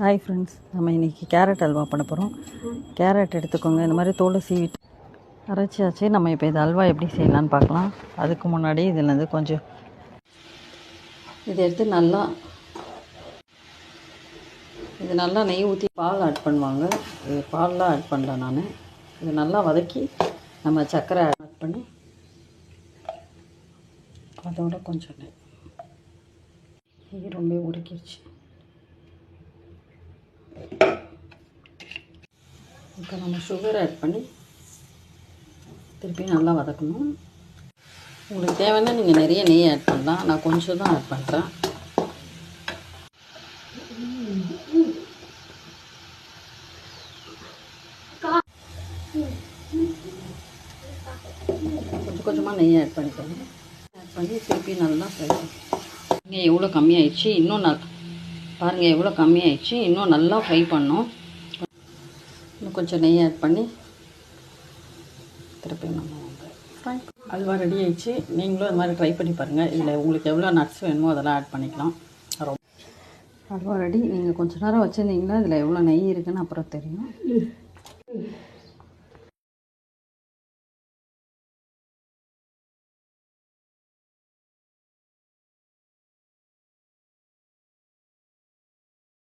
Hi friends, நம்ம இன்றைக்கி carrot halwa பண்ண போகிறோம். கேரட் எடுத்துக்கோங்க. இந்த மாதிரி தோலை சீவிட்டு அரைச்சாச்சு. நம்ம இப்போ இது அல்வா எப்படி செய்யலான்னு பார்க்கலாம். அதுக்கு முன்னாடி இதில் கொஞ்சம் இதை எடுத்து நல்லா நெய் ஊற்றி பால் ஆட் பண்ணுவாங்க. இது பால்லாம் ஆட் பண்ணல நான். இது நல்லா வதக்கி நம்ம சர்க்கரை ஆட் பண்ணி அதோட கொஞ்சம் நெய் ரொம்ப உருக்கிடுச்சு. இப்போ நம்ம சுகர் ஆட் பண்ணி திருப்பி நல்லா வதக்கணும். உங்களுக்கு தேவைன்னா நீங்கள் நிறைய நெய் ஆட் பண்ணலாம். நான் கொஞ்சம் தான் ஆட் பண்ணுறேன். கொஞ்சமாக நெய் ஆட் பண்ணிக்கோங்க. ஆட் பண்ணி திருப்பி நல்லா ஃப்ரை பண்ணி இங்கே எவ்வளோ கம்மியாயிடுச்சு. இன்னும் பாருங்கள் எவ்வளோ கம்மியாயிடுச்சு. இன்னும் நல்லா ஃப்ரை பண்ணோம். இன்னும் கொஞ்சம் நெய் ஆட் பண்ணி திருப்பி நம்ம ஃப்ரை அல்வா ரெடி ஆயிடுச்சு. நீங்களும் இது மாதிரி ட்ரை பண்ணி பாருங்கள். இதில் உங்களுக்கு எவ்வளோ நட்ஸ் வேணுமோ அதெல்லாம் ஆட் பண்ணிக்கலாம். அல்வா ரெடி. நீங்கள் கொஞ்சம் நேரம் வச்சுருந்தீங்கன்னா இதில் எவ்வளோ நெய் இருக்குதுன்னு அப்புறம் தெரியும்.